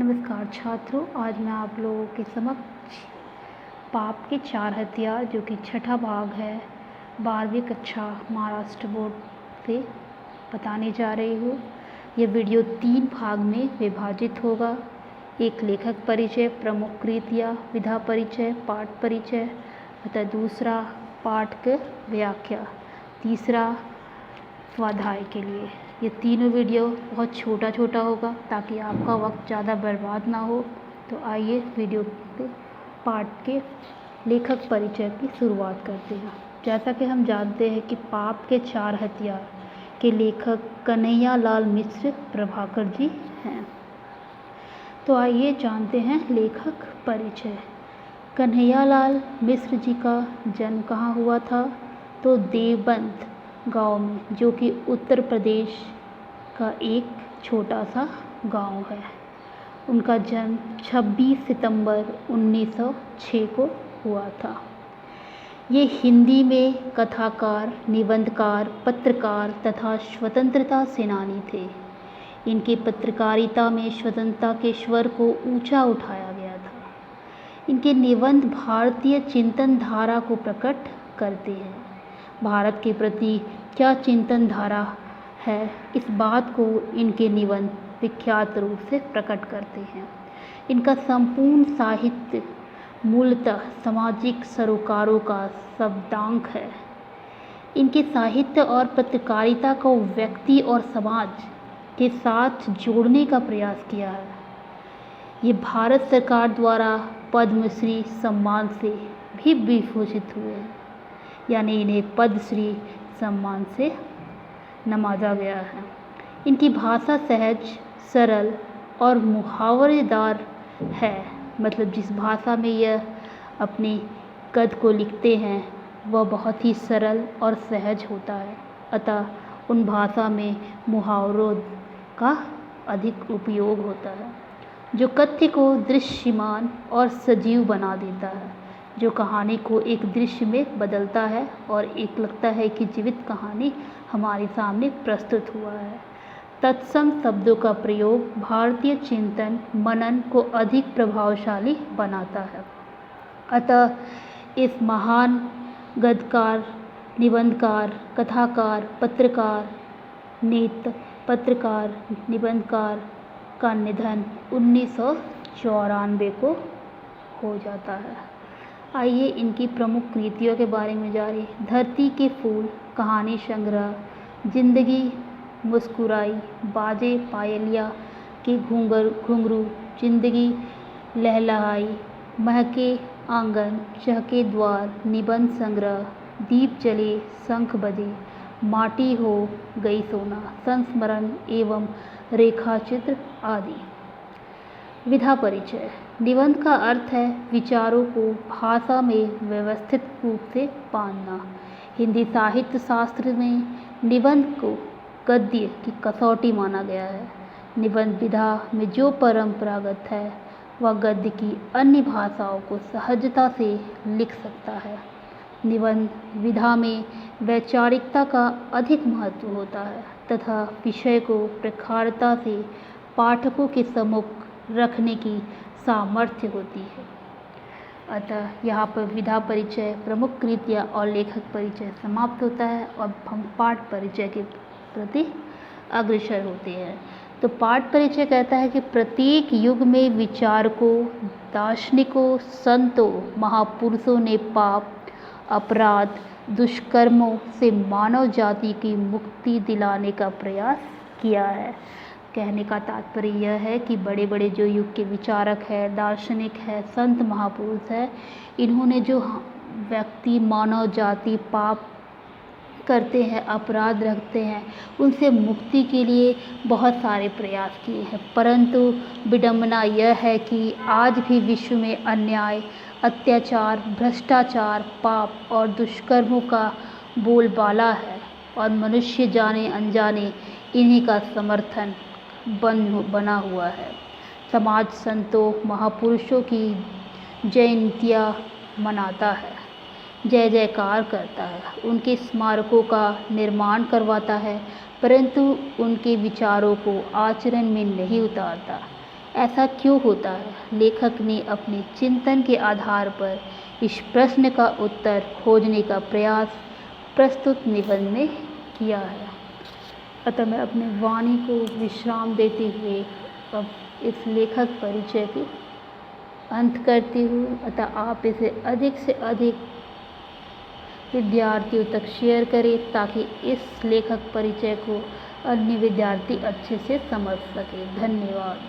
नमस्कार छात्रों, आज मैं आप लोगों के समक्ष पाप के 4 हथियार जो कि छठा भाग है 12वीं कक्षा महाराष्ट्र बोर्ड से बताने जा रही हूँ। यह वीडियो 3 भाग में विभाजित होगा। एक लेखक परिचय, प्रमुख कृतियाँ, विधा परिचय, पाठ परिचय तथा दूसरा पाठ की व्याख्या, तीसरा स्वाध्याय के लिए। ये तीनों वीडियो बहुत छोटा होगा ताकि आपका वक्त ज़्यादा बर्बाद ना हो। तो आइए वीडियो के पाठ के लेखक परिचय की शुरुआत करते हैं। जैसा कि हम जानते हैं कि पाप के 4 हथियार के लेखक कन्हैयालाल मिश्र प्रभाकर जी हैं। तो आइए जानते हैं लेखक परिचय। कन्हैयालाल मिश्र जी का जन्म कहाँ हुआ था? तो देवबंद गांव में, जो कि उत्तर प्रदेश का एक छोटा सा गांव है। उनका जन्म 26 सितंबर 1906 को हुआ था। ये हिंदी में कथाकार, निबंधकार, पत्रकार तथा स्वतंत्रता सेनानी थे। इनकी पत्रकारिता में स्वतंत्रता के स्वर को ऊंचा उठाया गया था। इनके निबंध भारतीय चिंतन धारा को प्रकट करते हैं। भारत के प्रति क्या चिंतन धारा है, इस बात को इनके निबंध विख्यात रूप से प्रकट करते हैं। इनका संपूर्ण साहित्य मूलतः सामाजिक सरोकारों का शब्दांक है। इनके साहित्य और पत्रकारिता को व्यक्ति और समाज के साथ जोड़ने का प्रयास किया है। ये भारत सरकार द्वारा पद्मश्री सम्मान से भी विभूषित हुए हैं, यानी इन्हें पद्मश्री सम्मान से नवाजा गया है। इनकी भाषा सहज, सरल और मुहावरेदार है। मतलब जिस भाषा में यह अपने गद्य को लिखते हैं वह बहुत ही सरल और सहज होता है। अतः उन भाषा में मुहावरों का अधिक उपयोग होता है, जो कथ्य को दृश्यमान और सजीव बना देता है, जो कहानी को एक दृश्य में बदलता है और एक लगता है कि जीवित कहानी हमारे सामने प्रस्तुत हुआ है। तत्सम शब्दों का प्रयोग भारतीय चिंतन मनन को अधिक प्रभावशाली बनाता है। अतः इस महान गद्यकार, निबंधकार, कथाकार, पत्रकार, निबंधकार का निधन 1994 को हो जाता है। आइए इनकी प्रमुख कृतियों के बारे में जारी। धरती के फूल कहानी संग्रह, जिंदगी मुस्कुराई, बाजे पायलिया के घुंघरू, जिंदगी लहलहाई, महके आंगन, चहके द्वार, निबंध संग्रह, दीप जले शंख बजे, माटी हो गई सोना, संस्मरण एवं रेखाचित्र आदि। विधा परिचय। निबंध का अर्थ है विचारों को भाषा में व्यवस्थित रूप से बांधना। हिंदी साहित्य शास्त्र में निबंध को गद्य की कसौटी माना गया है। निबंध विधा में जो परंपरागत है वह गद्य की अन्य भाषाओं को सहजता से लिख सकता है। निबंध विधा में वैचारिकता का अधिक महत्व होता है तथा विषय को प्रखरता से पाठकों के सम्मुख रखने की सामर्थ्य होती है। अतः यहाँ पर विधा परिचय, प्रमुख कृतियाँ और लेखक परिचय समाप्त होता है और हम पाठ परिचय के प्रति अग्रसर होते हैं। तो पाठ परिचय कहता है कि प्रत्येक युग में विचारकों, दार्शनिकों, संतों, महापुरुषों ने पाप, अपराध, दुष्कर्मों से मानव जाति की मुक्ति दिलाने का प्रयास किया है। कहने का तात्पर्य यह है कि बड़े बड़े जो युग के विचारक हैं, दार्शनिक हैं, संत महापुरुष हैं, इन्होंने जो व्यक्ति, मानव जाति पाप करते हैं, अपराध रखते हैं, उनसे मुक्ति के लिए बहुत सारे प्रयास किए हैं। परंतु विडंबना यह है कि आज भी विश्व में अन्याय, अत्याचार, भ्रष्टाचार, पाप और दुष्कर्मों का बोलबाला है और मनुष्य जाने अनजाने इन्हीं का समर्थन बना हुआ है। समाज संतों, महापुरुषों की जयंतियाँ मनाता है, जय जयकार करता है, उनके स्मारकों का निर्माण करवाता है, परंतु उनके विचारों को आचरण में नहीं उतारता। ऐसा क्यों होता है? लेखक ने अपने चिंतन के आधार पर इस प्रश्न का उत्तर खोजने का प्रयास प्रस्तुत निबंध में किया है। अतः मैं अपने वाणी को विश्राम देते हुए अब इस लेखक परिचय के अंत करती हूँ। अतः आप इसे अधिक से अधिक विद्यार्थियों तक शेयर करें ताकि इस लेखक परिचय को अन्य विद्यार्थी अच्छे से समझ सकें। धन्यवाद।